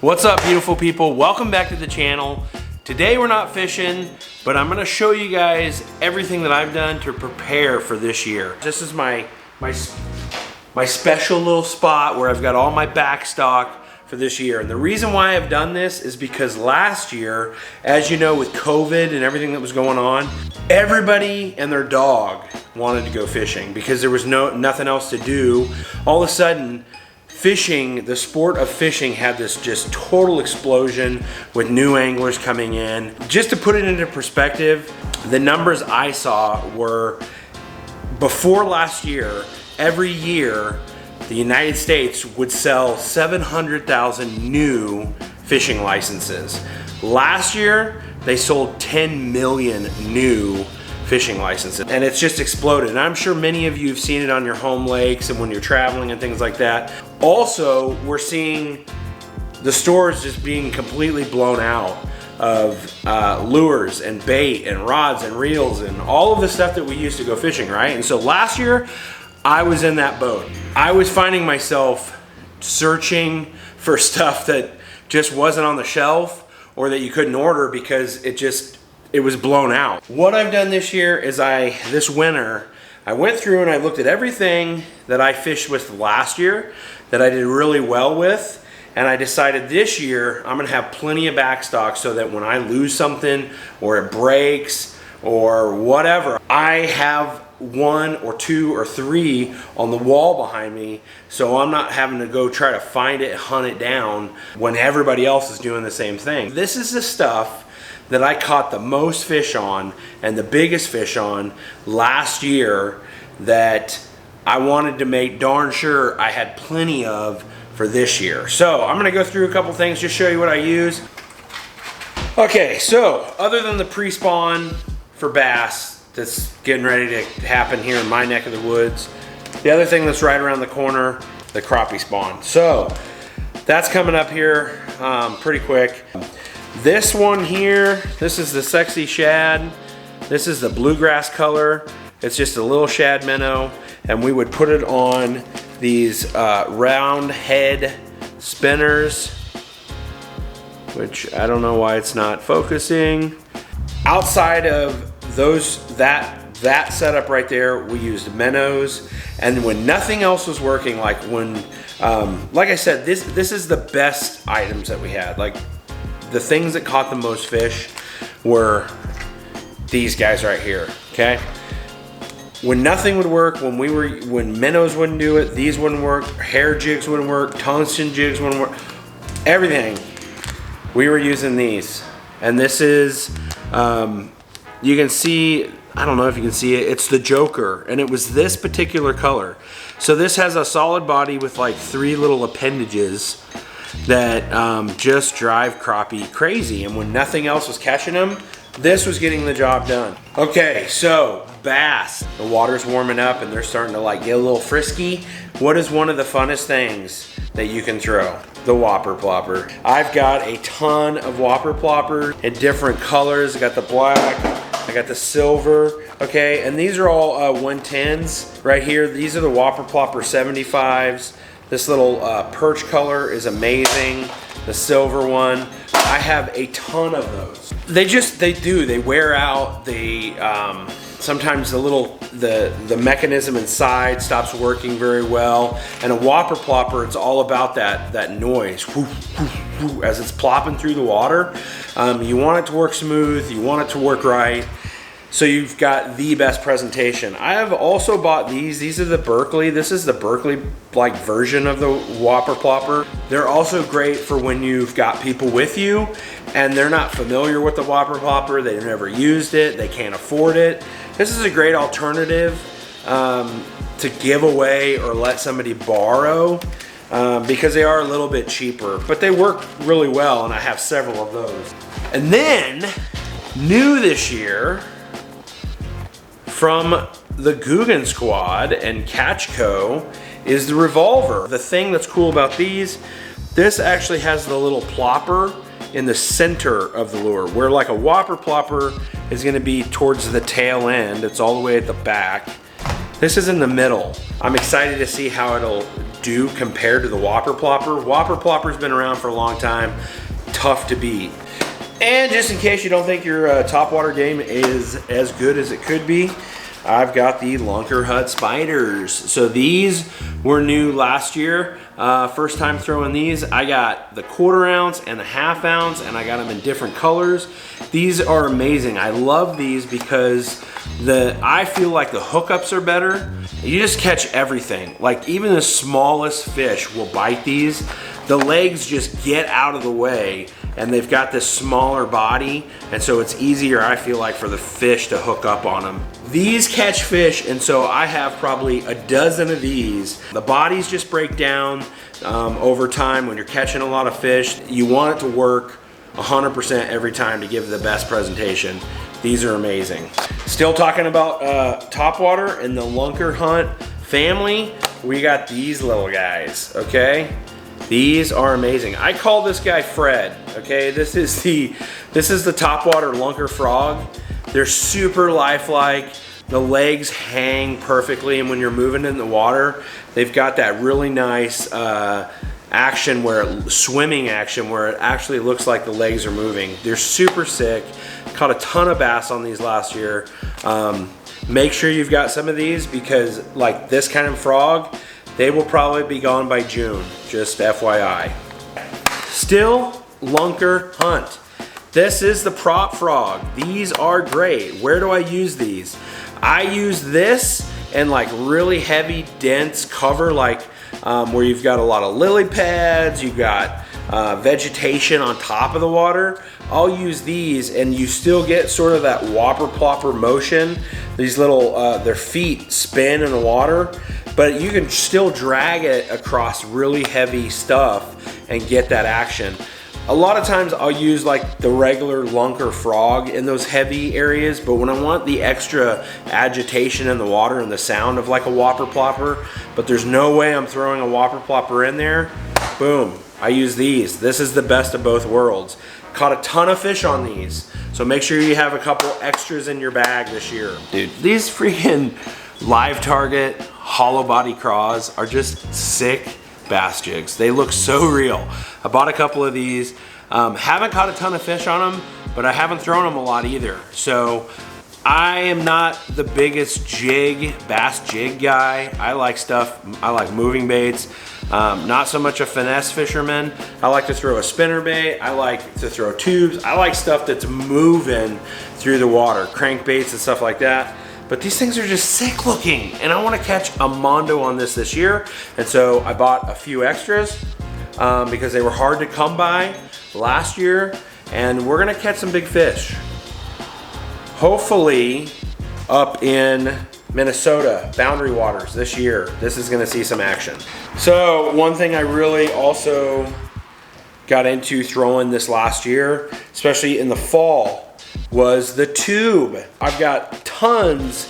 What's up, beautiful people? Welcome back to the channel. Today we're not fishing, but I'm gonna show you guys everything that I've done to prepare for this year. This is my special little spot where I've got all my back stock for this year. And the reason why I've done this is because last year, as you know, with COVID and everything that was going on, everybody and their dog wanted to go fishing because there was nothing else to do. All of a sudden, fishing, the sport of fishing had this just total explosion with new anglers coming in. Just to put it into perspective, the numbers I saw were before last year, every year, the United States would sell 700,000 new fishing licenses. Last year, they sold 10 million new fishing licenses, and it's just exploded. And I'm sure many of you have seen it on your home lakes and when you're traveling and things like that. Also, we're seeing the stores just being completely blown out of lures and bait and rods and reels and all of the stuff that we used to go fishing, right? And so last year, I was in that boat. I was finding myself searching for stuff that just wasn't on the shelf or that you couldn't order because it was blown out. What I've done this year is this winter, I went through and I looked at everything that I fished with last year that I did really well with, and I decided this year I'm gonna have plenty of backstock so that when I lose something or it breaks or whatever, I have one or two or three on the wall behind me, so I'm not having to go try to find it, hunt it down when everybody else is doing the same thing. This is the stuff that I caught the most fish on and the biggest fish on last year that I wanted to make darn sure I had plenty of for this year. So I'm gonna go through a couple things, just show you what I use. Okay, so other than the pre-spawn for bass that's getting ready to happen here in my neck of the woods, the other thing that's right around the corner, the crappie spawn. So that's coming up here pretty quick. This one here, this is the sexy shad. This is the bluegrass color. It's just a little shad minnow, and we would put it on these round head spinners, which I don't know why it's not focusing. Outside of that setup right there, we used minnows, and when nothing else was working, like I said, this is the best items that we had. Like, the things that caught the most fish were these guys right here, okay? When nothing would work, when minnows wouldn't do it, these wouldn't work, hair jigs wouldn't work, tungsten jigs wouldn't work, everything, we were using these. And this is, you can see, I don't know if you can see it, it's the Joker, and it was this particular color. So this has a solid body with like 3 little appendages that just drive crappie crazy, and when nothing else was catching them, this was getting the job done. Okay, so bass, the water's warming up and they're starting to like get a little frisky. What is one of the funnest things that you can throw? The Whopper Plopper. I've got a ton of Whopper Plopper in different colors. I got the black, I got the silver, okay, and these are all 110s right here. These are the Whopper Plopper 75s. This little perch color is amazing. The silver one. I have a ton of those. They wear out. Sometimes the mechanism inside stops working very well. And a Whopper Plopper, it's all about that noise. Whoo, whoo, whoo, as it's plopping through the water. You want it to work smooth. You want it to work right. So you've got the best presentation. I have also bought these. These are the Berkeley. This is the Berkeley-like version of the Whopper Plopper. They're also great for when you've got people with you and they're not familiar with the Whopper Plopper. They've never used it. They can't afford it. This is a great alternative to give away or let somebody borrow because they are a little bit cheaper, but they work really well, and I have several of those. And then, new this year, from the Guggen Squad and Catch Co. is the revolver. The thing that's cool about these, this actually has the little plopper in the center of the lure, where like a Whopper Plopper is gonna be towards the tail end. It's all the way at the back. This is in the middle. I'm excited to see how it'll do compared to the Whopper Plopper. Whopper Plopper's been around for a long time, tough to beat. And just in case you don't think your Topwater game is as good as it could be, I've got the Lunker Hut Spiders. So these were new last year. First time throwing these. I got the 1/4 ounce and the 1/2 ounce, and I got them in different colors. These are amazing. I love these because I feel like the hookups are better. You just catch everything. Like even the smallest fish will bite these. The legs just get out of the way, and they've got this smaller body, and so it's easier, I feel like, for the fish to hook up on them. These catch fish, and so I have probably a dozen of these. The bodies just break down over time when you're catching a lot of fish. You want it to work 100% every time to give the best presentation. These are amazing. Still talking about Topwater and the Lunker Hunt family, we got these little guys, okay? These are amazing. I call this guy Fred, okay? This is the Topwater Lunker Frog. They're super lifelike. The legs hang perfectly, and when you're moving in the water, they've got that really nice action swimming action where it actually looks like the legs are moving. They're super sick. Caught a ton of bass on these last year. Make sure you've got some of these because like this kind of frog, they will probably be gone by June, just FYI. Still Lunker Hunt. This is the prop frog. These are great. Where do I use these? I use this and like really heavy, dense cover, like where you've got a lot of lily pads, you've got vegetation on top of the water. I'll use these and you still get sort of that Whopper Plopper motion. These little, their feet spin in the water, but you can still drag it across really heavy stuff and get that action. A lot of times I'll use like the regular Lunker frog in those heavy areas, but when I want the extra agitation in the water and the sound of like a Whopper Plopper, but there's no way I'm throwing a Whopper Plopper in there, boom, I use these. This is the best of both worlds. Caught a ton of fish on these, so make sure you have a couple extras in your bag this year. Dude, these freaking live target hollow body craws are just sick bass jigs. They look so real. I bought a couple of these. Haven't caught a ton of fish on them, but I haven't thrown them a lot either. So I am not the biggest bass jig guy. I like moving baits. Not so much a finesse fisherman. I like to throw a spinnerbait. I like to throw tubes. I like stuff that's moving through the water, crankbaits and stuff like that. But these things are just sick looking, and I want to catch a mondo on this year. And so I bought a few extras because they were hard to come by last year, and we're gonna catch some big fish. Hopefully up in Minnesota, boundary waters this year. This is gonna see some action. So one thing I really also got into throwing this last year, especially in the fall, was the tube. I've got tons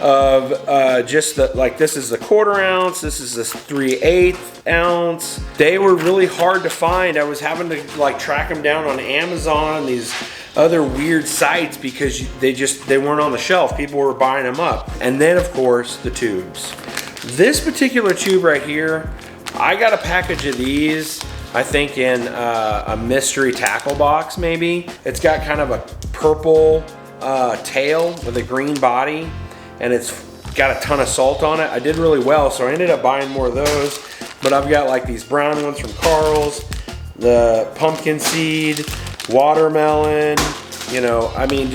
of this is the 1/4 ounce, this is the 3/8 ounce. They were really hard to find. I was having to like track them down on Amazon and these other weird sites because they weren't on the shelf. People were buying them up. And then of course the tubes. This particular tube right here, I got a package of these, I think in a mystery tackle box maybe. It's got kind of a purple tail with a green body, and it's got a ton of salt on it. I did really well, so I ended up buying more of those. But I've got like these brown ones from Carl's, the pumpkin seed, watermelon, you know, I mean,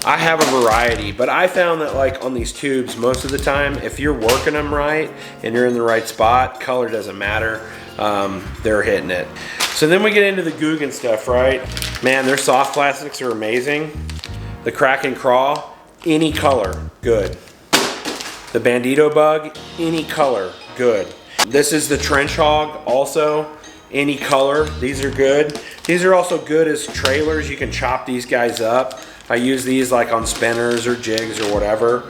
I have a variety. But I found that like on these tubes, most of the time, if you're working them right and you're in the right spot, color doesn't matter. They're hitting it. So then we get into the Guggen stuff, right? Man, their soft plastics are amazing. The Kraken Craw, any color, good. The Bandito Bug, any color, good. This is the Trench Hog, also, any color, these are good. These are also good as trailers. You can chop these guys up. I use these like on spinners or jigs or whatever.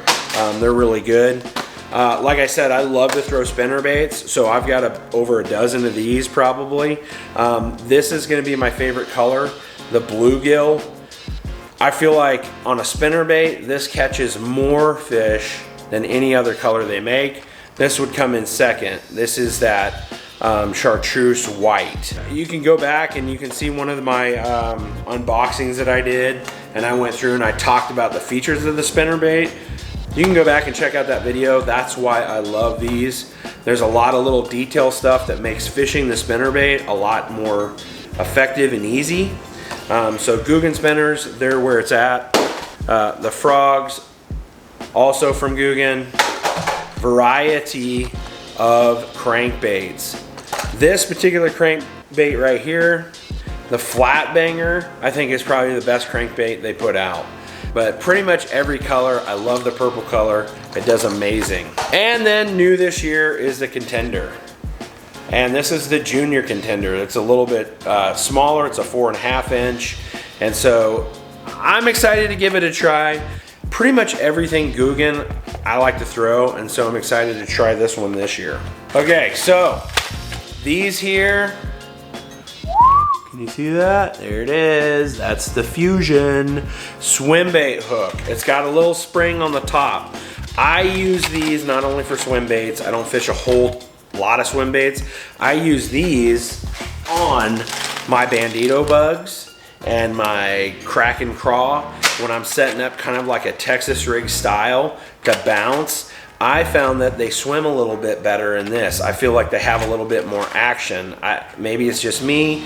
They're really good. Like I said, I love to throw spinner baits, so I've got over a dozen of these probably. This is gonna be my favorite color, the bluegill. I feel like on a spinner bait, this catches more fish than any other color they make. this would come in second. This is that chartreuse white. You can go back and you can see one of my unboxings that I did, and I went through and I talked about the features of the spinnerbait. You can go back and check out that video. That's why I love these. There's a lot of little detail stuff that makes fishing the spinnerbait a lot more effective and easy. So Guggen spinners, they're where it's at. The frogs, also from Guggen. Variety of crankbaits. This particular crankbait right here, the flat banger, I think is probably the best crankbait they put out. But pretty much every color, I love the purple color. It does amazing. And then new this year is the contender. And this is the junior contender. It's a little bit smaller. It's a 4.5 inch. And so I'm excited to give it a try. Pretty much everything Guggen I like to throw, and so I'm excited to try this one this year. Okay, so these here, can you see that? There it is. That's the Fusion swim bait hook. It's got a little spring on the top. I use these not only for swim baits. I don't fish a whole lot of swim baits. I use these on my bandito bugs and my Kraken craw when I'm setting up kind of like a Texas rig style to bounce. I found that they swim a little bit better in this. I feel like they have a little bit more action. Maybe it's just me.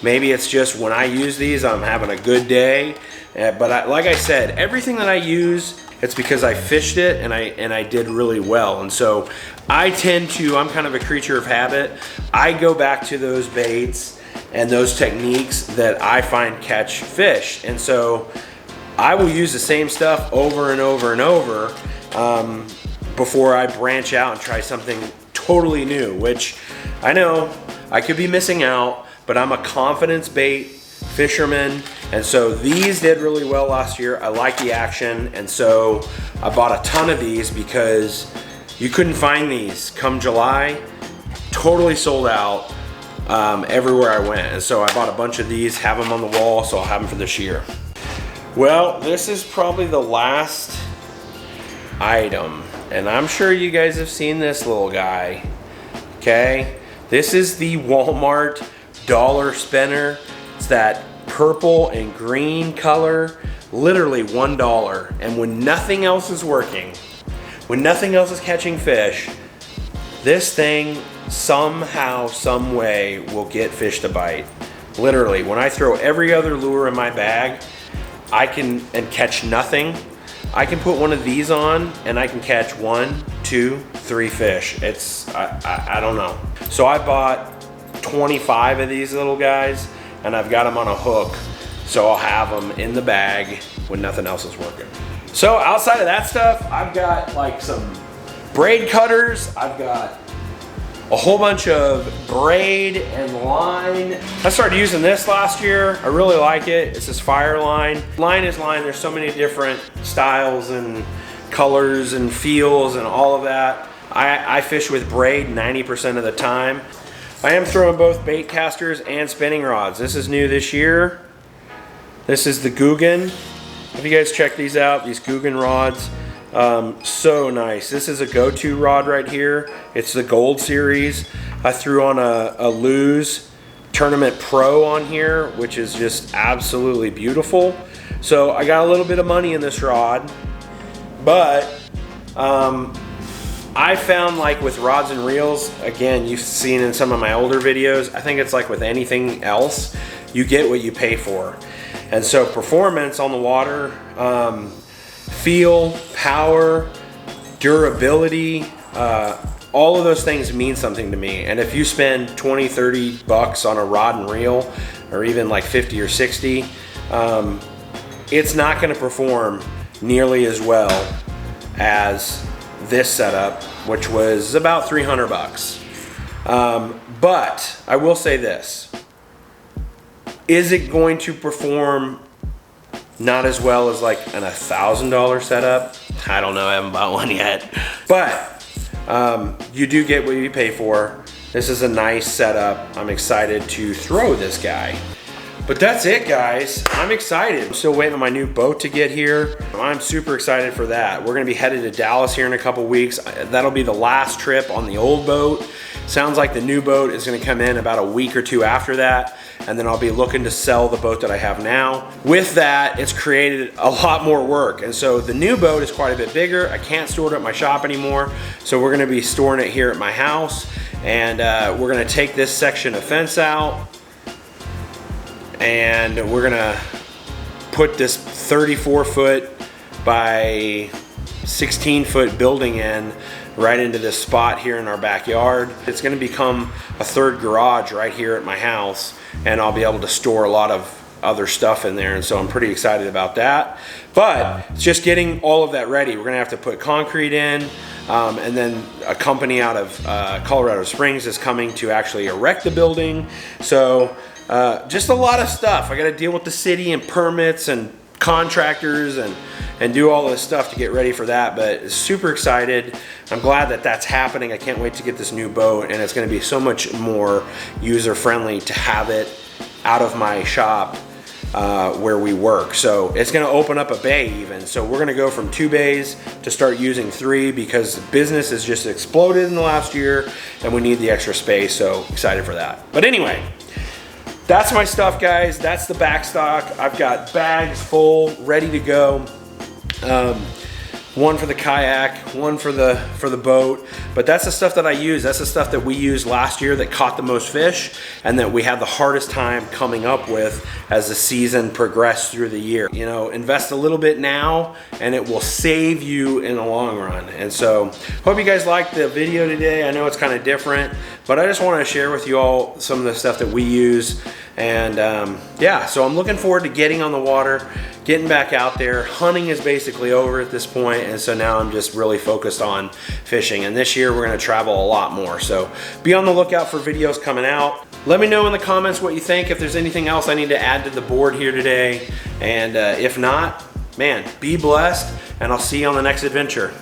Maybe it's just when I use these, I'm having a good day. But like I said, everything that I use, it's because I fished it and I did really well. And so I'm kind of a creature of habit. I go back to those baits and those techniques that I find catch fish. And so I will use the same stuff over and over and over before I branch out and try something totally new, which I know I could be missing out, but I'm a confidence bait fisherman. And so these did really well last year. I like the action. And so I bought a ton of these because you couldn't find these come July. Totally sold out everywhere I went. And so I bought a bunch of these, have them on the wall, so I'll have them for this year. Well, this is probably the last item, and I'm sure you guys have seen this little guy. Okay, this is the Walmart dollar spinner. It's that purple and green color, literally $1. And when nothing else is working, when nothing else is catching fish, this thing somehow, some way will get fish to bite. Literally, when I throw every other lure in my bag, I can catch nothing. I can put one of these on and I can catch 1, 2, 3 fish. I don't know. So I bought 25 of these little guys and I've got them on a hook. So I'll have them in the bag when nothing else is working. So outside of that stuff, I've got like some braid cutters. I've got a whole bunch of braid and line. I started using this last year. I really like it. It's this fire line. Line is line. There's so many different styles and colors and feels and all of that. I fish with braid 90% of the time. I am throwing both bait casters and spinning rods. This is new this year. This is the Guggen. Have you guys checked these out? These Guggen rods. So nice. This is a go-to rod right here. It's the Gold Series. I threw on a Lose Tournament Pro on here, which is just absolutely beautiful. So I got a little bit of money in this rod, but I found, like with rods and reels, again, you've seen in some of my older videos, I think it's like with anything else, you get what you pay for. And so performance on the water, feel, power, durability, all of those things mean something to me. And if you spend 20, 30 bucks on a rod and reel, or even like 50 or 60, it's not gonna perform nearly as well as this setup, which was about 300 bucks. But I will say this, is it going to perform not as well as like an $1,000 setup? I don't know, I haven't bought one yet. But you do get what you pay for. This is a nice setup. I'm excited to throw this guy. But that's it, guys. I'm excited. I'm still waiting on my new boat to get here. I'm super excited for that. We're gonna be headed to Dallas here in a couple weeks. That'll be the last trip on the old boat. Sounds like the new boat is gonna come in about a week or two after that, and then I'll be looking to sell the boat that I have now. With that, it's created a lot more work, and so the new boat is quite a bit bigger. I can't store it at my shop anymore, so we're gonna be storing it here at my house, and we're gonna take this section of fence out, and we're gonna put this 34-foot by 16-foot building in right into this spot here in our backyard. It's gonna become a third garage right here at my house, and I'll be able to store a lot of other stuff in there, and so I'm pretty excited about that. But it's just getting all of that ready. We're gonna have to put concrete in, and then a company out of Colorado Springs is coming to actually erect the building. So just a lot of stuff. I got to deal with the city and permits and contractors and do all this stuff to get ready for that, but super excited. I'm glad that that's happening. I can't wait to get this new boat, and it's going to be so much more user-friendly to have it out of my shop where we work. So it's going to open up a bay even. So we're going to go from 2 bays to start using 3 because business has just exploded in the last year and we need the extra space. So excited for that. But anyway, that's my stuff, guys. That's the back stock. I've got bags full, ready to go. One for the kayak, one for the boat. But that's the stuff that I use. That's the stuff that we used last year that caught the most fish and that we had the hardest time coming up with as the season progressed through the year. You know, invest a little bit now and it will save you in the long run. And so, hope you guys liked the video today. I know it's kind of different, but I just want to share with you all some of the stuff that we use. And yeah, so I'm looking forward to getting on the water, getting back out there. Hunting is basically over at this point, and so now I'm just really focused on fishing. And this year we're going to travel a lot more, so be on the lookout for videos coming out. Let me know in the comments what you think, if there's anything else I need to add to the board here today, and if not, man, be blessed, and I'll see you on the next adventure.